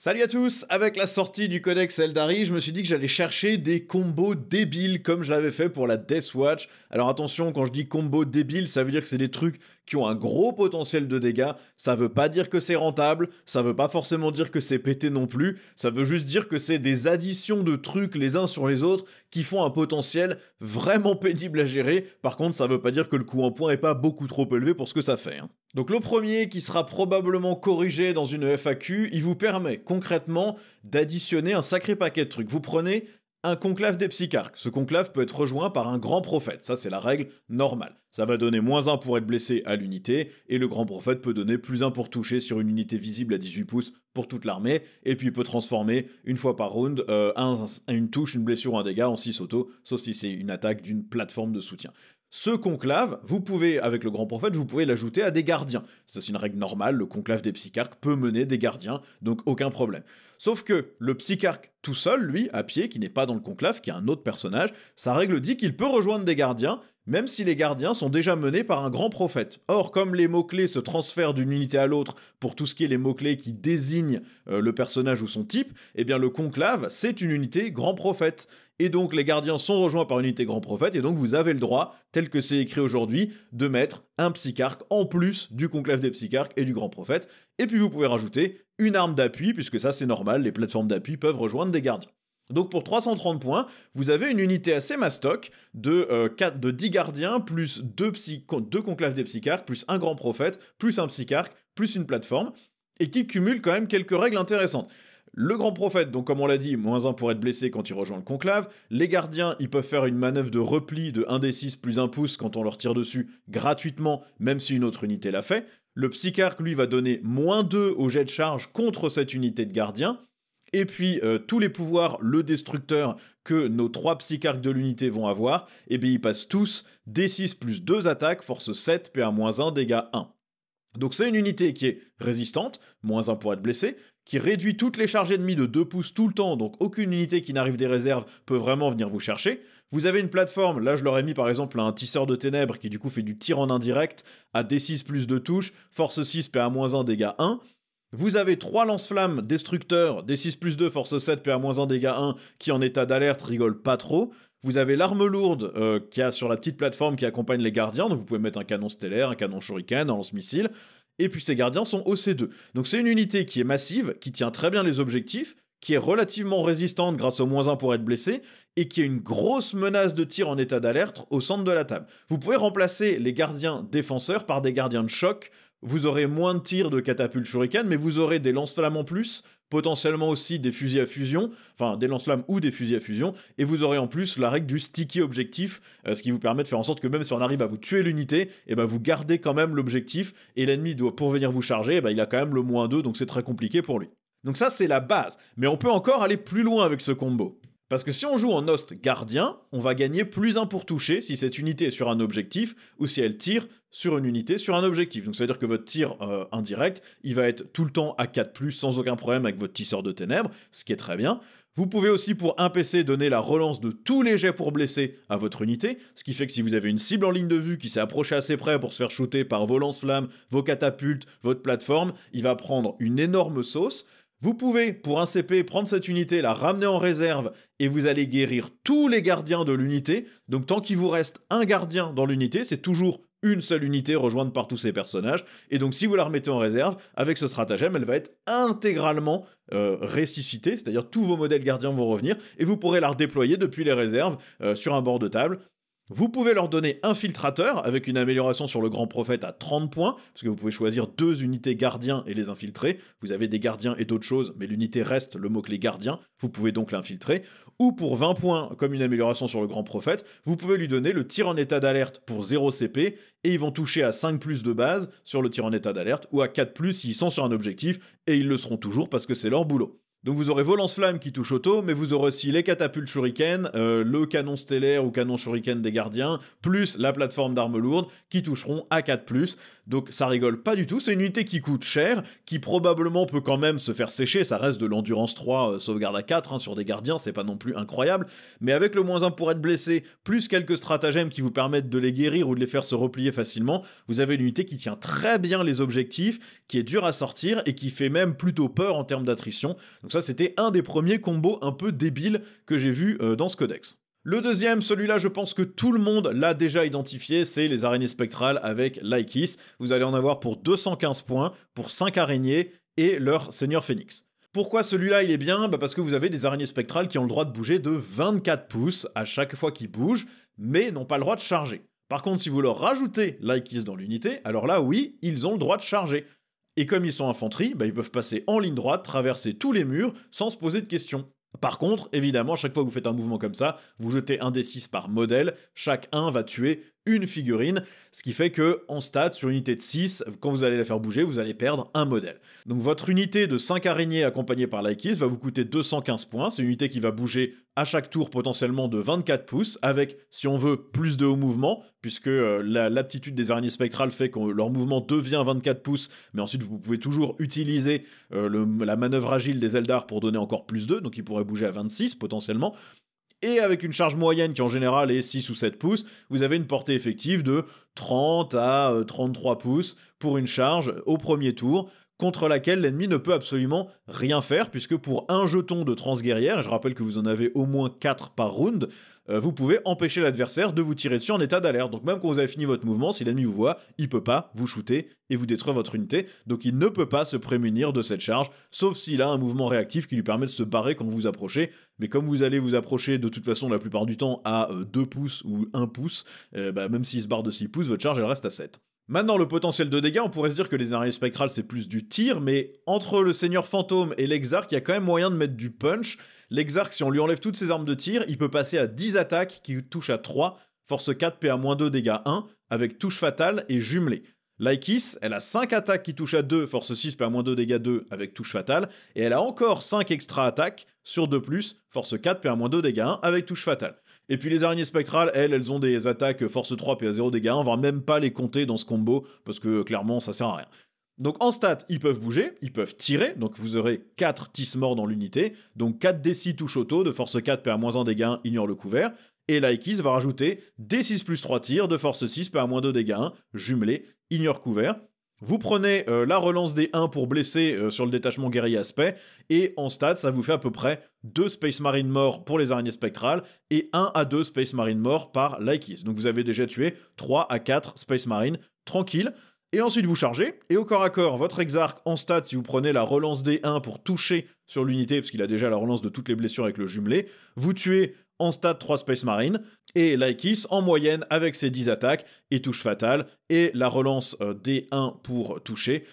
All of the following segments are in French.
Salut à tous. Avec la sortie du codex Eldari, je me suis dit que j'allais chercher des combos débiles comme je l'avais fait pour la Death Watch. Alors attention, quand je dis combo débile, ça veut dire que c'est des trucs qui ont un gros potentiel de dégâts. Ça veut pas dire que c'est rentable, ça veut pas forcément dire que c'est pété non plus, ça veut juste dire que c'est des additions de trucs les uns sur les autres qui font un potentiel vraiment pénible à gérer. Par contre, ça veut pas dire que le coût en points est pas beaucoup trop élevé pour ce que ça fait, hein. Donc le premier, qui sera probablement corrigé dans une FAQ, il vous permet concrètement d'additionner un sacré paquet de trucs. Vous prenez un conclave des psycharques. Ce conclave peut être rejoint par un grand prophète. Ça, c'est la règle normale. Ça va donner -1 pour être blessé à l'unité, et le grand prophète peut donner +1 pour toucher sur une unité visible à 18 pouces pour toute l'armée, et puis il peut transformer une fois par round une touche, une blessure ou un dégât en 6 auto, sauf si c'est une attaque d'une plateforme de soutien. Ce conclave, vous pouvez, avec le grand prophète, vous pouvez l'ajouter à des gardiens. Ça, c'est une règle normale, le conclave des psycharques peut mener des gardiens, donc aucun problème. Sauf que le psycharque tout seul, lui, à pied, qui n'est pas dans le conclave, qui est un autre personnage, sa règle dit qu'il peut rejoindre des gardiens, même si les gardiens sont déjà menés par un grand prophète. Or, comme les mots-clés se transfèrent d'une unité à l'autre pour tout ce qui est les mots-clés qui désignent le personnage ou son type, eh bien le conclave, c'est une unité grand prophète. Et donc les gardiens sont rejoints par une unité grand prophète, et donc vous avez le droit, tel que c'est écrit aujourd'hui, de mettre un psycharque en plus du conclave des psycharques et du grand prophète. Et puis vous pouvez rajouter une arme d'appui, puisque ça c'est normal, les plateformes d'appui peuvent rejoindre des gardiens. Donc pour 330 points, vous avez une unité assez mastoc de 10 gardiens, plus 2 conclaves des psycharques, plus un grand prophète, plus un psycharque, plus une plateforme, et qui cumule quand même quelques règles intéressantes. Le grand prophète, donc comme on l'a dit, -1 pour être blessé quand il rejoint le conclave. Les gardiens, ils peuvent faire une manœuvre de repli de 1d6 plus 1 pouce quand on leur tire dessus gratuitement, même si une autre unité l'a fait. Le psycharque, lui, va donner -2 au jet de charge contre cette unité de gardien. Et puis, tous les pouvoirs, le destructeur, que nos 3 psycharques de l'unité vont avoir, et bien ils passent tous D6 plus 2 attaques, force 7, PA-1, dégâts 1. Donc c'est une unité qui est résistante, -1 pour être blessé, qui réduit toutes les charges ennemies de 2 pouces tout le temps, donc aucune unité qui n'arrive des réserves peut vraiment venir vous chercher. Vous avez une plateforme, là je leur ai mis par exemple un tisseur de ténèbres qui du coup fait du tir en indirect, à D6 plus 2 touches, force 6, PA-1, dégâts 1. Vous avez 3 lance-flammes destructeurs, D6 plus 2, force 7, PA-1, dégâts 1, qui en état d'alerte rigole pas trop. Vous avez l'arme lourde qui a sur la petite plateforme qui accompagne les gardiens, donc vous pouvez mettre un canon stellaire, un canon shuriken, un lance-missile, et puis ces gardiens sont OC2. Donc c'est une unité qui est massive, qui tient très bien les objectifs, qui est relativement résistante grâce au -1 pour être blessé, et qui a une grosse menace de tir en état d'alerte au centre de la table. Vous pouvez remplacer les gardiens défenseurs par des gardiens de choc. Vous aurez moins de tirs de catapultes shuriken, mais vous aurez des lance-flammes en plus, potentiellement aussi des fusils à fusion, enfin des lance-flammes ou des fusils à fusion, et vous aurez en plus la règle du sticky objectif, ce qui vous permet de faire en sorte que même si on arrive à vous tuer l'unité, et ben vous gardez quand même l'objectif, et l'ennemi doit, pour venir vous charger, il a quand même le -2, donc c'est très compliqué pour lui. Donc ça c'est la base, mais on peut encore aller plus loin avec ce combo. Parce que si on joue en host gardien, on va gagner +1 pour toucher si cette unité est sur un objectif ou si elle tire sur une unité sur un objectif. Donc ça veut dire que votre tir indirect, il va être tout le temps à 4+, sans aucun problème avec votre tisseur de ténèbres, ce qui est très bien. Vous pouvez aussi pour un PC donner la relance de tous les jets pour blesser à votre unité, ce qui fait que si vous avez une cible en ligne de vue qui s'est approchée assez près pour se faire shooter par vos lance-flammes, vos catapultes, votre plateforme, il va prendre une énorme sauce. Vous pouvez, pour un CP, prendre cette unité, la ramener en réserve, et vous allez guérir tous les gardiens de l'unité. Donc tant qu'il vous reste un gardien dans l'unité, c'est toujours une seule unité rejointe par tous ces personnages. Et donc si vous la remettez en réserve, avec ce stratagème, elle va être intégralement ressuscitée, c'est-à-dire tous vos modèles gardiens vont revenir, et vous pourrez la redéployer depuis les réserves sur un bord de table. Vous pouvez leur donner infiltrateur avec une amélioration sur le grand prophète à 30 points, parce que vous pouvez choisir 2 unités gardiens et les infiltrer. Vous avez des gardiens et d'autres choses, mais l'unité reste le mot-clé gardien, vous pouvez donc l'infiltrer. Ou pour 20 points, comme une amélioration sur le grand prophète, vous pouvez lui donner le tir en état d'alerte pour 0 CP, et ils vont toucher à 5+ de base sur le tir en état d'alerte, ou à 4+ s'ils sont sur un objectif, et ils le seront toujours parce que c'est leur boulot. Donc vous aurez vos lance-flammes qui touchent auto, mais vous aurez aussi les catapultes shuriken, le canon stellaire ou canon shuriken des gardiens, plus la plateforme d'armes lourdes qui toucheront à 4+. Donc ça rigole pas du tout, c'est une unité qui coûte cher, qui probablement peut quand même se faire sécher, ça reste de l'endurance 3, sauvegarde à 4 sur des gardiens, c'est pas non plus incroyable, mais avec le -1 pour être blessé, plus quelques stratagèmes qui vous permettent de les guérir ou de les faire se replier facilement, vous avez une unité qui tient très bien les objectifs, qui est dure à sortir et qui fait même plutôt peur en termes d'attrition. Donc ça, c'était un des premiers combos un peu débiles que j'ai vu dans ce codex. Le deuxième, celui-là, je pense que tout le monde l'a déjà identifié, c'est les araignées spectrales avec Laikis. Vous allez en avoir pour 215 points, pour 5 araignées et leur Seigneur Phénix. Pourquoi celui-là il est bien? Parce que vous avez des araignées spectrales qui ont le droit de bouger de 24 pouces à chaque fois qu'ils bougent, mais n'ont pas le droit de charger. Par contre, si vous leur rajoutez Laikis dans l'unité, alors là, oui, ils ont le droit de charger. Et comme ils sont infanterie, ils peuvent passer en ligne droite, traverser tous les murs, sans se poser de questions. Par contre, évidemment, chaque fois que vous faites un mouvement comme ça, vous jetez un D6 par modèle, chaque 1 va tuer une figurine, ce qui fait que en stats, sur une unité de 6, quand vous allez la faire bouger, vous allez perdre un modèle. Donc votre unité de 5 araignées accompagnée par Laikis va vous coûter 215 points, c'est une unité qui va bouger à chaque tour potentiellement de 24 pouces, avec, si on veut, plus de haut mouvement, puisque l'aptitude des araignées spectrales fait que leur mouvement devient 24 pouces, mais ensuite vous pouvez toujours utiliser la manœuvre agile des Eldar pour donner encore plus de, donc ils pourraient bouger à 26 potentiellement. Et avec une charge moyenne qui en général est 6 ou 7 pouces, vous avez une portée effective de 30 à 33 pouces pour une charge au premier tour, contre laquelle l'ennemi ne peut absolument rien faire, puisque pour un jeton de transguerrière, et je rappelle que vous en avez au moins 4 par round, vous pouvez empêcher l'adversaire de vous tirer dessus en état d'alerte. Donc même quand vous avez fini votre mouvement, si l'ennemi vous voit, il peut pas vous shooter et vous détruire votre unité, donc il ne peut pas se prémunir de cette charge, sauf s'il a un mouvement réactif qui lui permet de se barrer quand vous vous approchez, mais comme vous allez vous approcher de toute façon la plupart du temps à 2 pouces ou 1 pouce, même s'il se barre de 6 pouces, votre charge elle reste à 7. Maintenant, le potentiel de dégâts, on pourrait se dire que les araignées spectrales c'est plus du tir, mais entre le Seigneur Fantôme et l'Exarque, il y a quand même moyen de mettre du punch. L'Exarque, si on lui enlève toutes ses armes de tir, il peut passer à 10 attaques qui touchent à 3, force 4, PA-2, dégâts 1, avec touche fatale et jumelée. Laikis, elle a 5 attaques qui touchent à 2, force 6, PA-2, dégâts 2, avec touche fatale, et elle a encore 5 extra attaques sur 2+, force 4, PA-2, dégâts 1, avec touche fatale. Et puis les araignées spectrales, elles ont des attaques force 3, PA0, dégâts 1, on va même pas les compter dans ce combo, parce que clairement ça sert à rien. Donc en stats, ils peuvent bouger, ils peuvent tirer, donc vous aurez 4 tis morts dans l'unité, donc 4 D6 touche auto, de force 4, PA-1, dégâts 1, ignore le couvert, et Laikis va rajouter D6 plus 3 tirs, de force 6, PA-2, dégâts 1, jumelé, ignore couvert. Vous prenez la relance des 1 pour blesser sur le détachement guerrier aspect, et en stats, ça vous fait à peu près 2 Space Marine morts pour les araignées spectrales, et 1 à 2 Space Marine morts par Laikis. Donc vous avez déjà tué 3 à 4 Space Marine, tranquille. Et ensuite vous chargez, et au corps à corps, votre Exarque en stats, si vous prenez la relance des 1 pour toucher sur l'unité, parce qu'il a déjà la relance de toutes les blessures avec le jumelé, vous tuez en stats 3 Space Marine, et Laikis en moyenne avec ses 10 attaques et touche fatale, et la relance des 1 pour toucher,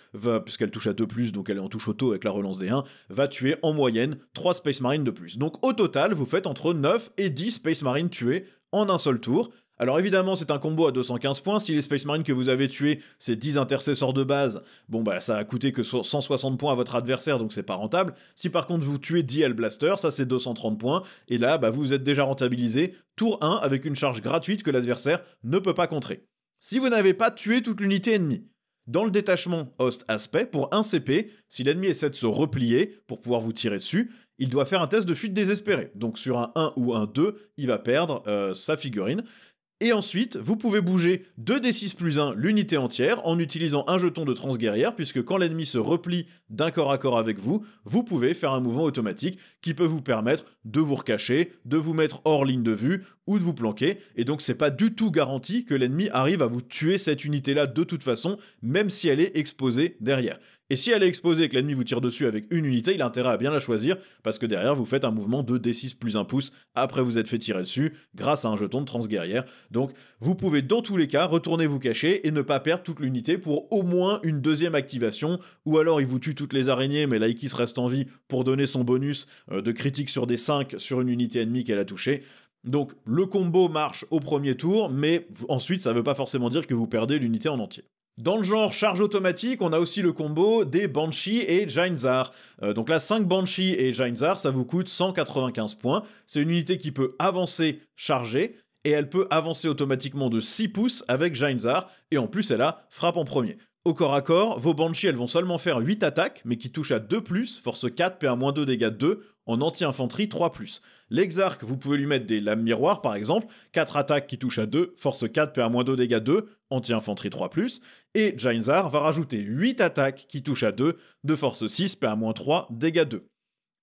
puisqu'elle touche à 2+, donc elle est en touche auto avec la relance des 1, va tuer en moyenne 3 Space Marine de plus. Donc au total, vous faites entre 9 et 10 Space Marine tués en un seul tour. Alors évidemment, c'est un combo à 215 points. Si les Space Marines que vous avez tués, c'est 10 intercesseurs de base, ça a coûté que 160 points à votre adversaire, donc c'est pas rentable. Si par contre vous tuez 10 Hellblaster, ça c'est 230 points, et là, vous êtes déjà rentabilisé, tour 1 avec une charge gratuite que l'adversaire ne peut pas contrer. Si vous n'avez pas tué toute l'unité ennemie, dans le détachement Host Aspect, pour 1 CP, si l'ennemi essaie de se replier pour pouvoir vous tirer dessus, il doit faire un test de fuite désespérée. Donc sur un 1 ou un 2, il va perdre sa figurine. Et ensuite, vous pouvez bouger 2d6 plus 1 l'unité entière en utilisant un jeton de transguerrière, puisque quand l'ennemi se replie d'un corps à corps avec vous, vous pouvez faire un mouvement automatique qui peut vous permettre de vous recacher, de vous mettre hors ligne de vue ou de vous planquer. Et donc c'est pas du tout garanti que l'ennemi arrive à vous tuer cette unité-là de toute façon, même si elle est exposée derrière. Et si elle est exposée et que l'ennemi vous tire dessus avec une unité, il a intérêt à bien la choisir, parce que derrière, vous faites un mouvement de D6 plus 1 pouce, après vous êtes fait tirer dessus, grâce à un jeton de transguerrière. Donc, vous pouvez dans tous les cas retourner vous cacher et ne pas perdre toute l'unité pour au moins une deuxième activation, ou alors il vous tue toutes les araignées, mais Laikis reste en vie pour donner son bonus de critique sur des 5 sur une unité ennemie qu'elle a touchée. Donc, le combo marche au premier tour, mais ensuite, ça veut pas forcément dire que vous perdez l'unité en entier. Dans le genre charge automatique, on a aussi le combo des Banshee et Jainzar. Donc là, 5 Banshee et Jainzar, ça vous coûte 195 points. C'est une unité qui peut avancer, charger, et elle peut avancer automatiquement de 6 pouces avec Jainzar, et en plus elle a frappe en premier. Au corps à corps, vos Banshee elles vont seulement faire 8 attaques, mais qui touchent à 2+, force 4, PA-2, dégâts 2, en anti-infanterie 3+. L'Exarch, vous pouvez lui mettre des lames miroirs par exemple, 4 attaques qui touchent à 2, force 4, PA-2, dégâts 2, anti-infanterie 3+, et Jainzar va rajouter 8 attaques qui touchent à 2, de force 6, PA-3, dégâts 2.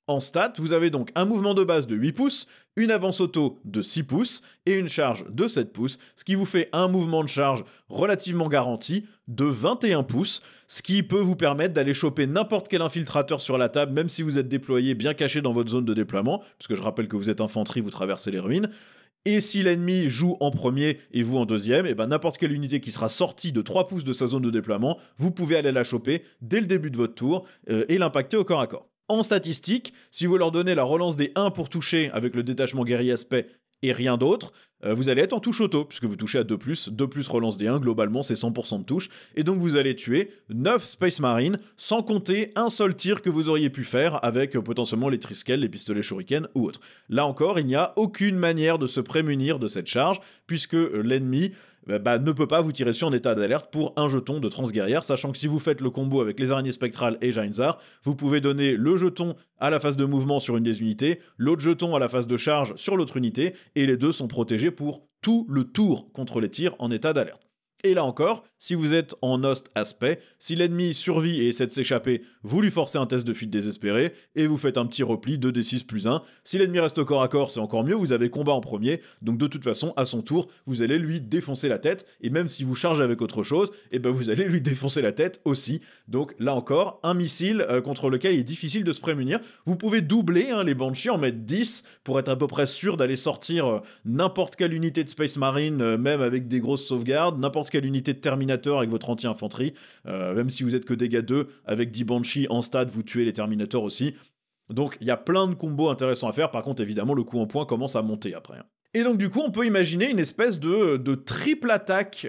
En stats, vous avez donc un mouvement de base de 8 pouces, une avance auto de 6 pouces et une charge de 7 pouces, ce qui vous fait un mouvement de charge relativement garanti de 21 pouces, ce qui peut vous permettre d'aller choper n'importe quel infiltrateur sur la table, même si vous êtes déployé bien caché dans votre zone de déploiement, parce que je rappelle que vous êtes infanterie, vous traversez les ruines. Et si l'ennemi joue en premier et vous en deuxième, et ben n'importe quelle unité qui sera sortie de 3 pouces de sa zone de déploiement, vous pouvez aller la choper dès le début de votre tour et l'impacter au corps à corps. En statistique, si vous leur donnez la relance des 1 pour toucher avec le détachement guerrier aspect et rien d'autre, vous allez être en touche auto, puisque vous touchez à 2+, 2+ relance des 1, globalement c'est 100% de touche, et donc vous allez tuer 9 Space Marines, sans compter un seul tir que vous auriez pu faire avec potentiellement les Triskel, les pistolets Shuriken ou autres. Là encore, il n'y a aucune manière de se prémunir de cette charge, puisque l'ennemi ne peut pas vous tirer dessus en état d'alerte pour un jeton de transguerrière, sachant que si vous faites le combo avec les araignées spectrales et Jainzar, vous pouvez donner le jeton à la phase de mouvement sur une des unités, l'autre jeton à la phase de charge sur l'autre unité, et les deux sont protégés pour tout le tour contre les tirs en état d'alerte. Et là encore, si vous êtes en host aspect, si l'ennemi survit et essaie de s'échapper, vous lui forcez un test de fuite désespéré et vous faites un petit repli 2d6+1. Si l'ennemi reste au corps à corps, c'est encore mieux, vous avez combat en premier, donc de toute façon, à son tour, vous allez lui défoncer la tête, et même si vous chargez avec autre chose, et ben vous allez lui défoncer la tête aussi. Donc là encore, un missile contre lequel il est difficile de se prémunir. Vous pouvez doubler les Banshee, en mettre 10 pour être à peu près sûr d'aller sortir n'importe quelle unité de Space Marine, même avec des grosses sauvegardes, n'importe quelle unité de Terminator avec votre anti-infanterie, même si vous êtes que dégâts 2, avec 10 Banshee en stade, vous tuez les Terminators aussi. Donc il y a plein de combos intéressants à faire, par contre évidemment le coup en point commence à monter après. Et donc du coup on peut imaginer une espèce de triple attaque,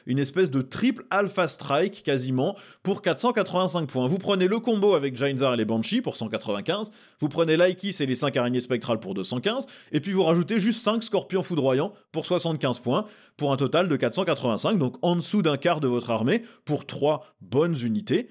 une espèce de triple alpha strike quasiment pour 485 points. Vous prenez le combo avec Jainzar et les Banshee pour 195, vous prenez Laikis et les 5 araignées spectrales pour 215, et puis vous rajoutez juste 5 scorpions foudroyants pour 75 points, pour un total de 485, donc en dessous d'un quart de votre armée, pour 3 bonnes unités.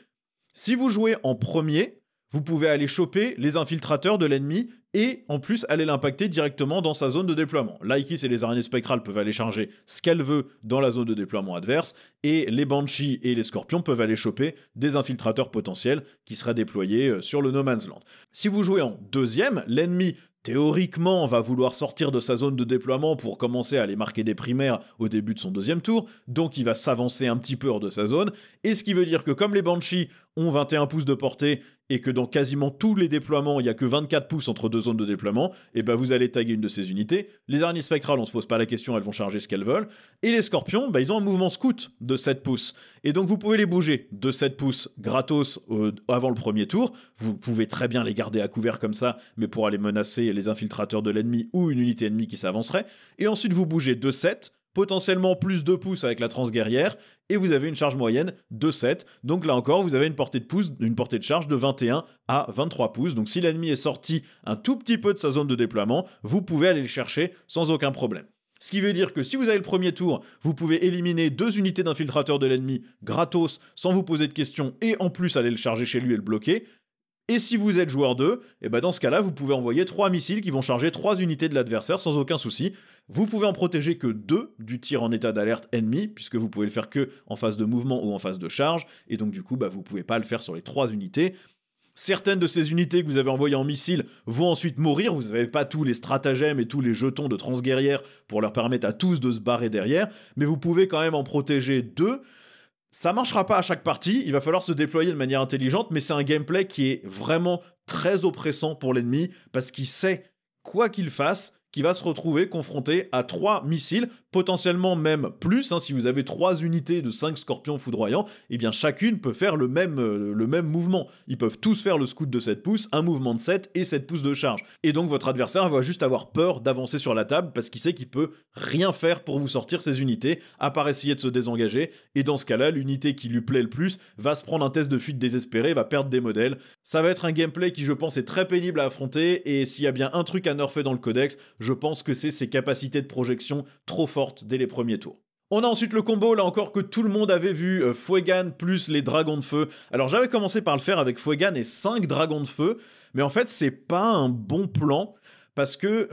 Si vous jouez en premier, vous pouvez aller choper les infiltrateurs de l'ennemi et en plus aller l'impacter directement dans sa zone de déploiement. Laikis et les araignées spectrales peuvent aller charger ce qu'elles veulent dans la zone de déploiement adverse, et les Banshees et les Scorpions peuvent aller choper des infiltrateurs potentiels qui seraient déployés sur le No Man's Land. Si vous jouez en deuxième, l'ennemi théoriquement va vouloir sortir de sa zone de déploiement pour commencer à aller marquer des primaires au début de son deuxième tour, donc il va s'avancer un petit peu hors de sa zone, et ce qui veut dire que comme les Banshees ont 21 pouces de portée, et que dans quasiment tous les déploiements, il n'y a que 24 pouces entre deux zones de déploiement, et ben vous allez taguer une de ces unités. Les araignées spectrales, on se pose pas la question, elles vont charger ce qu'elles veulent. Et les scorpions, ils ont un mouvement scout de 7 pouces. Et donc vous pouvez les bouger de 7 pouces gratos avant le premier tour. Vous pouvez très bien les garder à couvert comme ça, mais pour aller menacer les infiltrateurs de l'ennemi ou une unité ennemie qui s'avancerait. Et ensuite vous bougez de 7, potentiellement plus 2 pouces avec la transguerrière, et vous avez une charge moyenne de 7. Donc là encore, vous avez une portée de charge de 21 à 23 pouces. Donc si l'ennemi est sorti un tout petit peu de sa zone de déploiement, vous pouvez aller le chercher sans aucun problème. Ce qui veut dire que si vous avez le premier tour, vous pouvez éliminer 2 unités d'infiltrateurs de l'ennemi gratos, sans vous poser de questions, et en plus aller le charger chez lui et le bloquer. Et si vous êtes joueur 2, et dans ce cas-là, vous pouvez envoyer 3 missiles qui vont charger 3 unités de l'adversaire sans aucun souci. Vous pouvez en protéger que 2 du tir en état d'alerte ennemi, puisque vous pouvez le faire que en phase de mouvement ou en phase de charge, et donc du coup, vous pouvez pas le faire sur les 3 unités. Certaines de ces unités que vous avez envoyées en missile vont ensuite mourir, vous n'avez pas tous les stratagèmes et tous les jetons de transguerrière pour leur permettre à tous de se barrer derrière, mais vous pouvez quand même en protéger 2. Ça marchera pas à chaque partie, il va falloir se déployer de manière intelligente, mais c'est un gameplay qui est vraiment très oppressant pour l'ennemi, parce qu'il sait, quoi qu'il fasse, qui va se retrouver confronté à 3 missiles, potentiellement même plus, hein, si vous avez 3 unités de 5 scorpions foudroyants, eh bien chacune peut faire le même mouvement. Ils peuvent tous faire le scout de 7 pouces, un mouvement de 7 et 7 pouces de charge. Et donc votre adversaire va juste avoir peur d'avancer sur la table parce qu'il sait qu'il peut rien faire pour vous sortir ses unités, à part essayer de se désengager, et dans ce cas-là, l'unité qui lui plaît le plus va se prendre un test de fuite désespéré, va perdre des modèles. Ça va être un gameplay qui, je pense, est très pénible à affronter, et s'il y a bien un truc à nerfer dans le codex, je pense que c'est ses capacités de projection trop fortes dès les premiers tours. On a ensuite le combo, là encore, que tout le monde avait vu, Fuegan plus les dragons de feu. Alors j'avais commencé par le faire avec Fuegan et 5 dragons de feu, mais en fait c'est pas un bon plan, parce que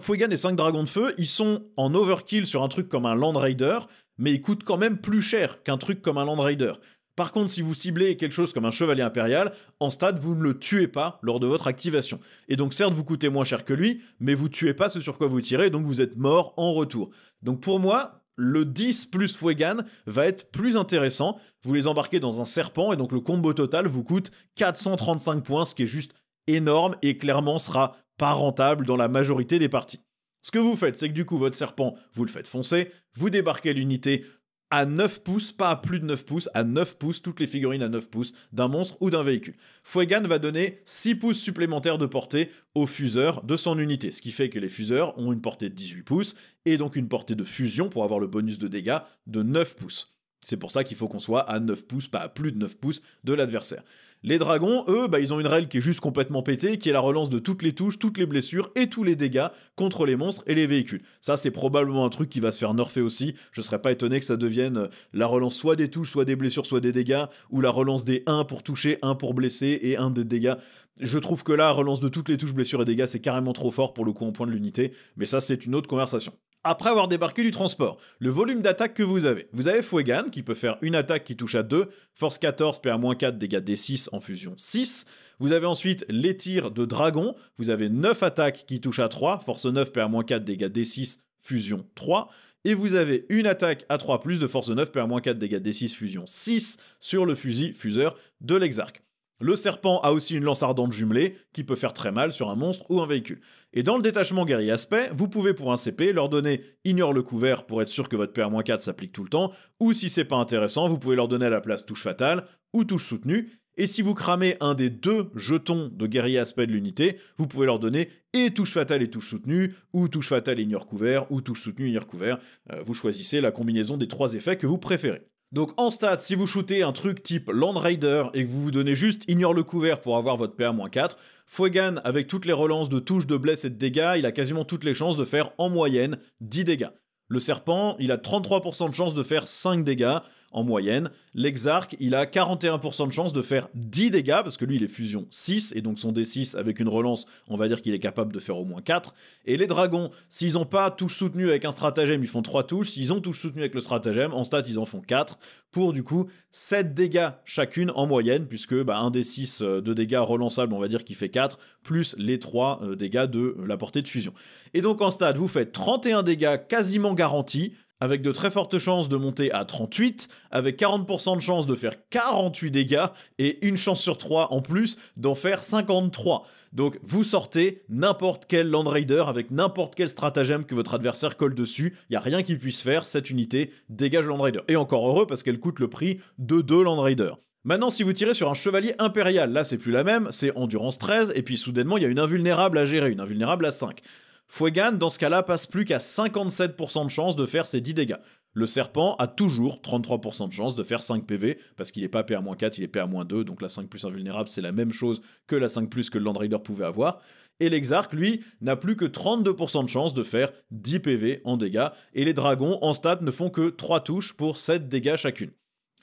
Fuegan et 5 dragons de feu, ils sont en overkill sur un truc comme un Land Raider, mais ils coûtent quand même plus cher qu'un truc comme un Land Raider. Par contre, si vous ciblez quelque chose comme un chevalier impérial, en stade, vous ne le tuez pas lors de votre activation. Et donc certes, vous coûtez moins cher que lui, mais vous tuez pas ce sur quoi vous tirez, donc vous êtes mort en retour. Donc pour moi, le 10 plus Fuegan va être plus intéressant. Vous les embarquez dans un serpent, et donc le combo total vous coûte 435 points, ce qui est juste énorme, et clairement sera pas rentable dans la majorité des parties. Ce que vous faites, c'est que du coup, votre serpent, vous le faites foncer, vous débarquez l'unité à 9 pouces, pas à plus de 9 pouces, à 9 pouces, toutes les figurines à 9 pouces d'un monstre ou d'un véhicule. Fuegan va donner 6 pouces supplémentaires de portée aux fuseurs de son unité, ce qui fait que les fuseurs ont une portée de 18 pouces, et donc une portée de fusion pour avoir le bonus de dégâts de 9 pouces. C'est pour ça qu'il faut qu'on soit à 9 pouces, pas à plus de 9 pouces de l'adversaire. Les dragons, eux, ils ont une règle qui est juste complètement pétée, qui est la relance de toutes les touches, toutes les blessures et tous les dégâts contre les monstres et les véhicules. Ça, c'est probablement un truc qui va se faire nerfer aussi. Je serais pas étonné que ça devienne la relance soit des touches, soit des blessures, soit des dégâts, ou la relance des 1 pour toucher, 1 pour blesser et 1 des dégâts. Je trouve que là, relance de toutes les touches, blessures et dégâts, c'est carrément trop fort pour le coup en point de l'unité, mais ça, c'est une autre conversation. Après avoir débarqué du transport, le volume d'attaque que vous avez Fuegan qui peut faire une attaque qui touche à 2, force 14, PA-4, dégâts D6 en fusion 6. Vous avez ensuite les tirs de dragon, vous avez 9 attaques qui touchent à 3, force 9, PA-4, dégâts D6, fusion 3. Et vous avez une attaque à 3+, de force 9, PA-4, dégâts D6, fusion 6 sur le fusil fuseur de l'Exarque. Le serpent a aussi une lance ardente jumelée qui peut faire très mal sur un monstre ou un véhicule. Et dans le détachement guerrier aspect, vous pouvez pour un CP leur donner ignore le couvert pour être sûr que votre PA-4 s'applique tout le temps, ou si c'est pas intéressant, vous pouvez leur donner à la place touche fatale ou touche soutenue. Et si vous cramez un des 2 jetons de guerrier aspect de l'unité, vous pouvez leur donner et touche fatale et touche soutenue, ou touche fatale et ignore couvert, ou touche soutenue et ignore couvert. Vous choisissez la combinaison des 3 effets que vous préférez. Donc en stats, si vous shootez un truc type Land Raider et que vous vous donnez juste ignore le couvert pour avoir votre PA-4, Fuegan, avec toutes les relances de touches, de bless et de dégâts, il a quasiment toutes les chances de faire en moyenne 10 dégâts. Le serpent, il a 33% de chance de faire 5 dégâts en moyenne. L'Exarque, il a 41% de chance de faire 10 dégâts, parce que lui, il est fusion 6, et donc son D6, avec une relance, on va dire qu'il est capable de faire au moins 4. Et les dragons, s'ils n'ont pas touche soutenue avec un stratagème, ils font 3 touches. S'ils ont touche soutenue avec le stratagème, en stat, ils en font 4, pour du coup 7 dégâts chacune en moyenne, puisque un D6 de dégâts relançables, on va dire qu'il fait 4, plus les 3 dégâts de la portée de fusion. Et donc en stat, vous faites 31 dégâts quasiment garantis, avec de très fortes chances de monter à 38, avec 40% de chances de faire 48 dégâts, et une chance sur 3 en plus d'en faire 53. Donc vous sortez n'importe quel Land Raider avec n'importe quel stratagème que votre adversaire colle dessus, il n'y a rien qu'il puisse faire, cette unité dégage Land Raider. Et encore heureux parce qu'elle coûte le prix de 2 Land Raiders. Maintenant, si vous tirez sur un chevalier impérial, là c'est plus la même, c'est endurance 13, et puis soudainement il y a une invulnérable à gérer, une invulnérable à 5. Fuegan, dans ce cas-là, passe plus qu'à 57% de chance de faire ses 10 dégâts. Le serpent a toujours 33% de chance de faire 5 PV, parce qu'il n'est pas PA-4, il est PA-2, donc la 5 plus invulnérable, c'est la même chose que la 5 plus que le Land Raider pouvait avoir. Et l'Exarque, lui, n'a plus que 32% de chance de faire 10 PV en dégâts, et les dragons, en stat, ne font que 3 touches pour 7 dégâts chacune.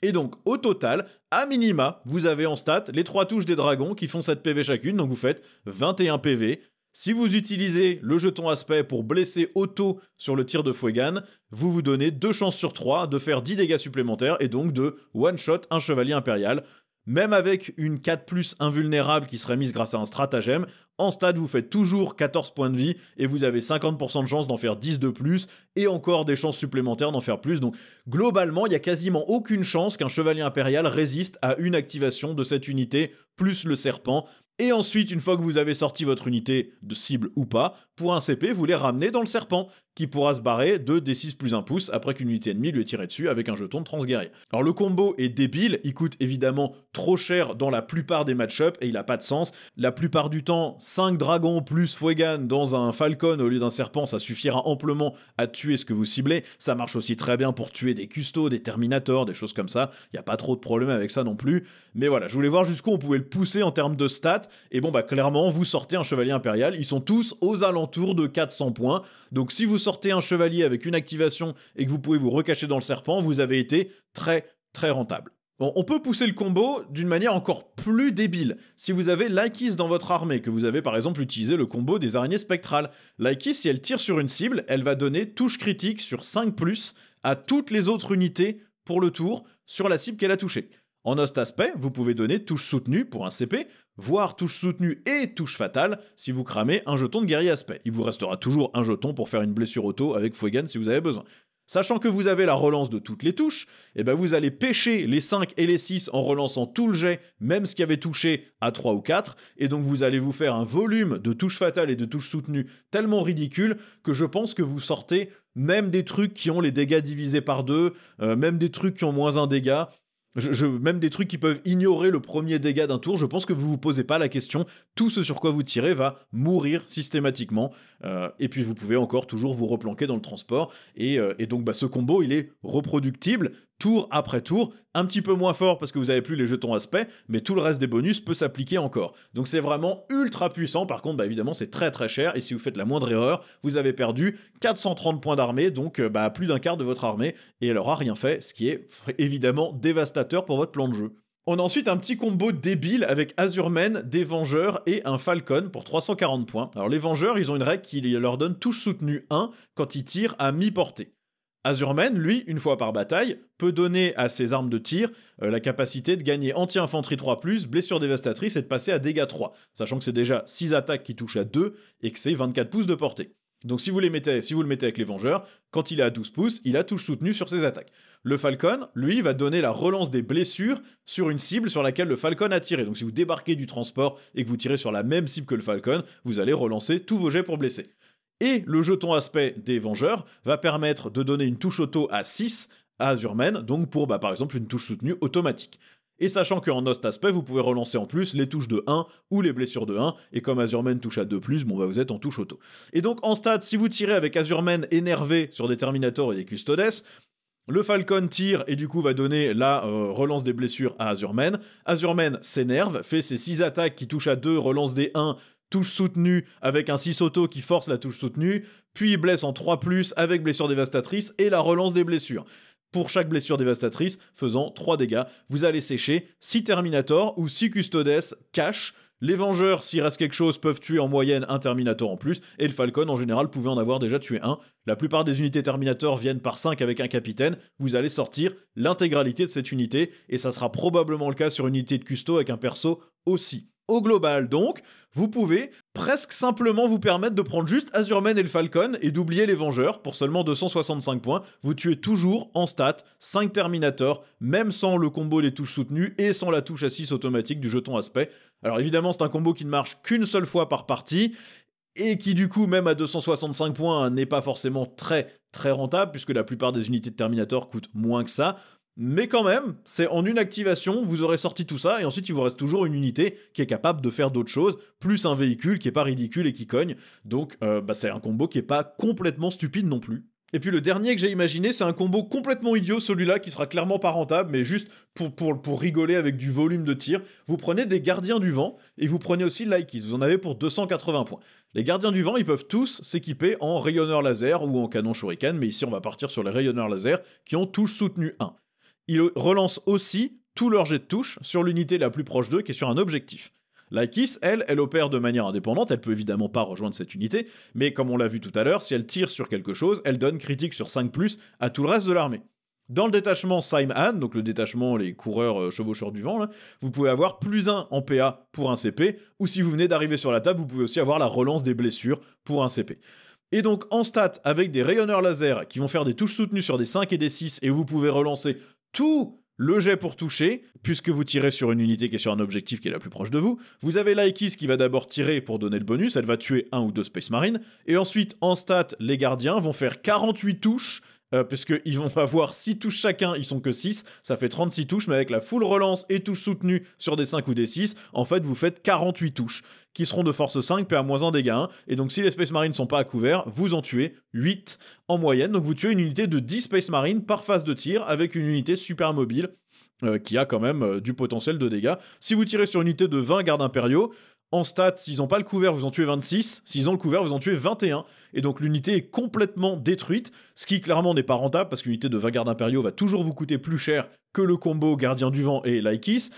Et donc, au total, à minima, vous avez en stat les 3 touches des dragons qui font 7 PV chacune, donc vous faites 21 PV. Si vous utilisez le jeton aspect pour blesser auto sur le tir de Fuegan, vous vous donnez 2 chances sur 3 de faire 10 dégâts supplémentaires et donc de one-shot un chevalier impérial. Même avec une 4+ invulnérable qui serait mise grâce à un stratagème, en stade vous faites toujours 14 points de vie et vous avez 50% de chance d'en faire 10 de plus et encore des chances supplémentaires d'en faire plus. Donc globalement, il n'y a quasiment aucune chance qu'un chevalier impérial résiste à une activation de cette unité plus le serpent. Et ensuite, une fois que vous avez sorti votre unité de cible ou pas, pour un CP, vous les ramenez dans le serpent, qui pourra se barrer de D6 plus 1 pouce après qu'une unité ennemie lui ait tiré dessus avec un jeton de transguerrier. Alors le combo est débile, il coûte évidemment trop cher dans la plupart des match-ups et il a pas de sens. La plupart du temps, 5 dragons plus Fuegan dans un Falcon au lieu d'un serpent, ça suffira amplement à tuer ce que vous ciblez. Ça marche aussi très bien pour tuer des custos, des terminators, des choses comme ça. Il n'y a pas trop de problème avec ça non plus. Mais voilà, je voulais voir jusqu'où on pouvait le pousser en termes de stats. Et bon, bah clairement, vous sortez un chevalier impérial. Ils sont tous aux alentours de 400 points. Donc si vous sortez un chevalier avec une activation et que vous pouvez vous recacher dans le serpent, vous avez été très très rentable. Bon, on peut pousser le combo d'une manière encore plus débile. Si vous avez Lycis dans votre armée, que vous avez par exemple utilisé le combo des araignées spectrales, Lycis, si elle tire sur une cible, elle va donner touche critique sur 5+, à toutes les autres unités pour le tour sur la cible qu'elle a touchée. En Host Aspect, vous pouvez donner touche soutenue pour un CP, voire touche soutenue et touche fatale si vous cramez un jeton de guerrier aspect. Il vous restera toujours un jeton pour faire une blessure auto avec Fuegan si vous avez besoin. Sachant que vous avez la relance de toutes les touches, et ben vous allez pêcher les 5 et les 6 en relançant tout le jet, même ce qui avait touché à 3 ou 4, et donc vous allez vous faire un volume de touches fatales et de touches soutenues tellement ridicule que je pense que vous sortez même des trucs qui ont les dégâts divisés par 2, même des trucs qui ont moins 1 dégât. Même des trucs qui peuvent ignorer le premier dégât d'un tour, je pense que vous vous posez pas la question. Tout ce sur quoi vous tirez va mourir systématiquement. Et puis vous pouvez encore toujours vous replanquer dans le transport. Et donc bah, ce combo, il est reproductible tour après tour. Un petit peu moins fort parce que vous avez plus les jetons aspect, mais tout le reste des bonus peut s'appliquer encore. Donc c'est vraiment ultra puissant. Par contre, bah, évidemment, c'est très très cher. Et si vous faites la moindre erreur, vous avez perdu 430 points d'armée, donc bah, plus d'un quart de votre armée. Et elle aura rien fait, ce qui est évidemment dévastateur pour votre plan de jeu. On a ensuite un petit combo débile avec Azurmen, des Vengeurs et un Falcon pour 340 points. Alors les Vengeurs, ils ont une règle qui leur donne touche soutenue 1 quand ils tirent à mi-portée. Azurmen, lui, une fois par bataille, peut donner à ses armes de tir la capacité de gagner anti-infanterie 3+, blessure dévastatrice et de passer à dégâts 3, sachant que c'est déjà 6 attaques qui touchent à 2 et que c'est 24 pouces de portée. Donc si vous le mettez avec les Vengeurs, quand il est à 12 pouces, il a touche soutenue sur ses attaques. Le Falcon, lui, va donner la relance des blessures sur une cible sur laquelle le Falcon a tiré. Donc si vous débarquez du transport et que vous tirez sur la même cible que le Falcon, vous allez relancer tous vos jets pour blesser. Et le jeton aspect des Vengeurs va permettre de donner une touche auto à 6 à Azurmen, donc pour par exemple une touche soutenue automatique. Et sachant qu'en Host Aspect, vous pouvez relancer en plus les touches de 1 ou les blessures de 1, et comme Azurmen touche à 2+, bon bah vous êtes en touche auto. Et donc en stats, si vous tirez avec Azurmen énervé sur des Terminators et des Custodes, le Falcon tire et du coup va donner la relance des blessures à Azurmen. Azurmen s'énerve, fait ses 6 attaques qui touchent à 2, relance des 1, touche soutenue avec un 6 auto qui force la touche soutenue, puis il blesse en 3+, avec blessure dévastatrice et la relance des blessures. Pour chaque blessure dévastatrice, faisant 3 dégâts, vous allez sécher 6 Terminators ou 6 Custodes cash. Les Vengeurs, s'il reste quelque chose, peuvent tuer en moyenne un Terminator en plus, et le Falcon, en général, pouvait en avoir déjà tué un. La plupart des unités Terminator viennent par 5 avec un capitaine, vous allez sortir l'intégralité de cette unité, et ça sera probablement le cas sur une unité de custo avec un perso aussi. Au global donc, vous pouvez presque simplement vous permettre de prendre juste Azurmen et le Falcon et d'oublier les Vengeurs pour seulement 265 points. Vous tuez toujours en stats 5 Terminators, même sans le combo des touches soutenues et sans la touche à 6 automatique du jeton aspect. Alors évidemment c'est un combo qui ne marche qu'une seule fois par partie, et qui du coup même à 265 points n'est pas forcément très rentable puisque la plupart des unités de Terminator coûtent moins que ça. Mais quand même, c'est en une activation, vous aurez sorti tout ça, et ensuite il vous reste toujours une unité qui est capable de faire d'autres choses, plus un véhicule qui est pas ridicule et qui cogne. Donc c'est un combo qui est pas complètement stupide non plus. Et puis le dernier que j'ai imaginé, c'est un combo complètement idiot, celui-là, qui sera clairement pas rentable, mais juste pour rigoler avec du volume de tir. Vous prenez des gardiens du vent, et vous prenez aussi Lycis, vous en avez pour 280 points. Les gardiens du vent, ils peuvent tous s'équiper en rayonneur laser ou en canon shuriken, mais ici on va partir sur les rayonneurs laser qui ont touche soutenue 1. Ils relancent aussi tous leurs jets de touche sur l'unité la plus proche d'eux qui est sur un objectif. Lycis, elle opère de manière indépendante, elle peut évidemment pas rejoindre cette unité, mais comme on l'a vu tout à l'heure, si elle tire sur quelque chose, elle donne critique sur 5+, à tout le reste de l'armée. Dans le détachement Saim-Han, donc le détachement les coureurs chevaucheurs du vent, là, vous pouvez avoir +1 en PA pour un CP, ou si vous venez d'arriver sur la table, vous pouvez aussi avoir la relance des blessures pour un CP. Et donc en stats, avec des rayonneurs laser qui vont faire des touches soutenues sur des 5 et des 6, et vous pouvez relancer tous le jet pour toucher, puisque vous tirez sur une unité qui est sur un objectif qui est la plus proche de vous. Vous avez l'Aikis qui va d'abord tirer pour donner le bonus, elle va tuer 1 ou 2 Space Marines. Et ensuite, en stat, les gardiens vont faire 48 touches, puisqu'ils vont avoir 6 touches chacun, ils sont que 6, ça fait 36 touches, mais avec la full relance et touches soutenues sur des 5 ou des 6, en fait vous faites 48 touches, qui seront de force 5, PA-1 dégâts 1, et donc si les Space Marines ne sont pas à couvert, vous en tuez 8 en moyenne, donc vous tuez une unité de 10 Space Marines par phase de tir, avec une unité super mobile, qui a quand même du potentiel de dégâts. Si vous tirez sur une unité de 20 gardes impériaux, en stats, s'ils n'ont pas le couvert, vous en tuez 26. S'ils ont le couvert, vous en tuez 21. Et donc l'unité est complètement détruite, ce qui clairement n'est pas rentable, parce qu'une unité de 20 gardes impériaux va toujours vous coûter plus cher que le combo Gardien du Vent et Laikis.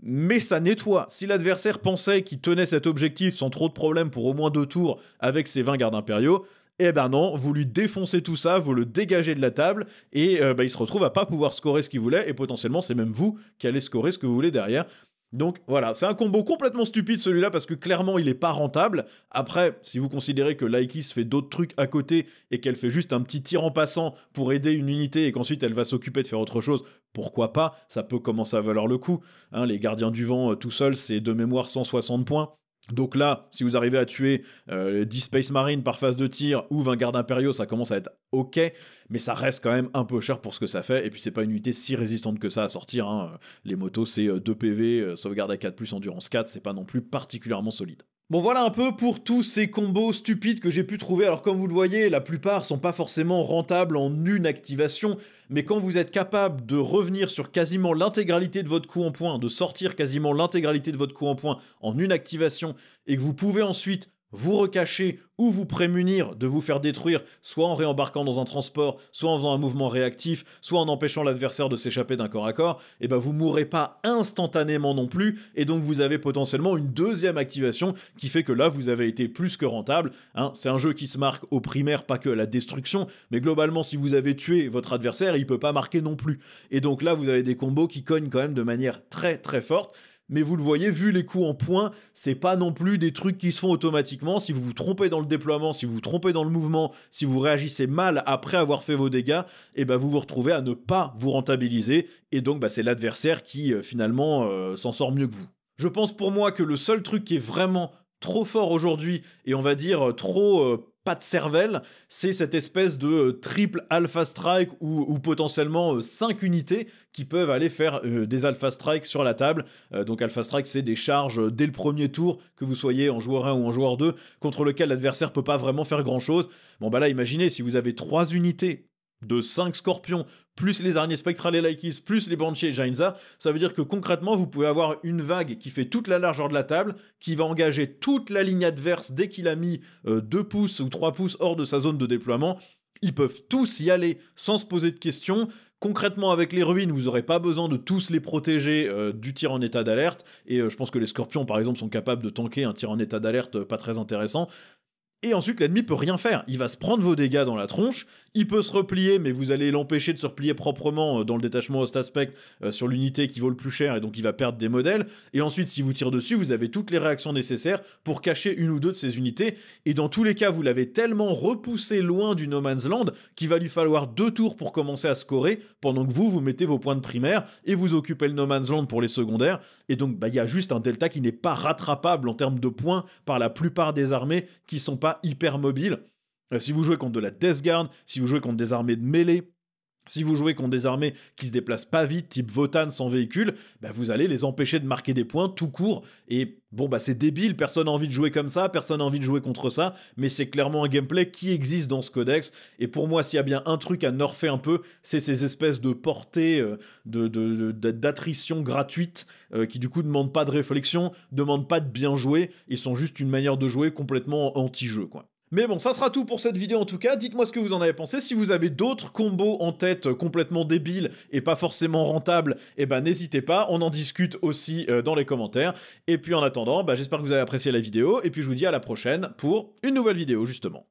Mais ça nettoie. Si l'adversaire pensait qu'il tenait cet objectif sans trop de problèmes pour au moins 2 tours avec ses 20 gardes impériaux, eh ben non, vous lui défoncez tout ça, vous le dégagez de la table, et il se retrouve à pas pouvoir scorer ce qu'il voulait, et potentiellement c'est même vous qui allez scorer ce que vous voulez derrière. Donc voilà, c'est un combo complètement stupide celui-là parce que clairement il est pas rentable. Après, si vous considérez que Laikis fait d'autres trucs à côté et qu'elle fait juste un petit tir en passant pour aider une unité et qu'ensuite elle va s'occuper de faire autre chose, pourquoi pas, ça peut commencer à valoir le coup. Hein, les gardiens du vent tout seuls, c'est de mémoire 160 points. Donc là, si vous arrivez à tuer 10 Space Marines par phase de tir ou 20 gardes impériaux, ça commence à être ok, mais ça reste quand même un peu cher pour ce que ça fait, et puis c'est pas une unité si résistante que ça à sortir, hein. Les motos c'est 2 PV, sauvegarde à 4+, endurance 4, c'est pas non plus particulièrement solide. Bon voilà un peu pour tous ces combos stupides que j'ai pu trouver. Alors comme vous le voyez, la plupart sont pas forcément rentables en une activation, mais quand vous êtes capable de revenir sur quasiment l'intégralité de votre coup en point, de sortir quasiment l'intégralité de votre coup en point en une activation, et que vous pouvez ensuite vous recacher ou vous prémunir de vous faire détruire, soit en réembarquant dans un transport, soit en faisant un mouvement réactif, soit en empêchant l'adversaire de s'échapper d'un corps à corps, et ben vous mourrez pas instantanément non plus, et donc vous avez potentiellement une deuxième activation qui fait que là vous avez été plus que rentable. Hein, c'est un jeu qui se marque au primaire, pas que à la destruction, mais globalement si vous avez tué votre adversaire, il peut pas marquer non plus. Et donc là vous avez des combos qui cognent quand même de manière très très forte. Mais vous le voyez, vu les coups en points, c'est pas non plus des trucs qui se font automatiquement. Si vous vous trompez dans le déploiement, si vous vous trompez dans le mouvement, si vous réagissez mal après avoir fait vos dégâts, et ben vous vous retrouvez à ne pas vous rentabiliser. Et donc c'est l'adversaire qui finalement s'en sort mieux que vous. Je pense pour moi que le seul truc qui est vraiment trop fort aujourd'hui, et on va dire trop pas de cervelle, c'est cette espèce de triple alpha strike ou potentiellement 5 unités qui peuvent aller faire des alpha strike sur la table. Donc alpha strike, c'est des charges dès le premier tour, que vous soyez en joueur 1 ou en joueur 2, contre lequel l'adversaire peut pas vraiment faire grand chose. Bon bah là imaginez, si vous avez 3 unités de 5 scorpions, plus les araignées spectrales et Laikis, plus les Banshee et Jainza, ça veut dire que concrètement, vous pouvez avoir une vague qui fait toute la largeur de la table, qui va engager toute la ligne adverse dès qu'il a mis 2 pouces ou 3 pouces hors de sa zone de déploiement. Ils peuvent tous y aller sans se poser de questions. Concrètement, avec les ruines, vous n'aurez pas besoin de tous les protéger du tir en état d'alerte. Et je pense que les scorpions, par exemple, sont capables de tanker un tir en état d'alerte pas très intéressant. Et ensuite, l'ennemi peut rien faire. Il va se prendre vos dégâts dans la tronche, il peut se replier, mais vous allez l'empêcher de se replier proprement dans le détachement host aspect sur l'unité qui vaut le plus cher, et donc il va perdre des modèles. Et ensuite, si vous tirez dessus, vous avez toutes les réactions nécessaires pour cacher une ou deux de ces unités. Et dans tous les cas, vous l'avez tellement repoussé loin du No Man's Land qu'il va lui falloir 2 tours pour commencer à scorer, pendant que vous mettez vos points de primaire, et vous occupez le No Man's Land pour les secondaires. Et donc, il y a juste un delta qui n'est pas rattrapable en termes de points par la plupart des armées qui sont pas hyper mobile. Si vous jouez contre de la Death Guard, si vous jouez contre des armées de mêlée, si vous jouez contre des armées qui se déplacent pas vite, type Votann sans véhicule, vous allez les empêcher de marquer des points tout court. Et bon, c'est débile, personne n'a envie de jouer comme ça, personne n'a envie de jouer contre ça, mais c'est clairement un gameplay qui existe dans ce codex. Et pour moi, s'il y a bien un truc à nerfer un peu, c'est ces espèces de portées d'attrition gratuite qui du coup ne demandent pas de réflexion, ne demandent pas de bien jouer, et sont juste une manière de jouer complètement anti-jeu, quoi. Mais bon, ça sera tout pour cette vidéo en tout cas. Dites-moi ce que vous en avez pensé. Si vous avez d'autres combos en tête complètement débiles et pas forcément rentables, n'hésitez pas, on en discute aussi dans les commentaires. Et puis en attendant, j'espère que vous avez apprécié la vidéo, et puis je vous dis à la prochaine pour une nouvelle vidéo justement.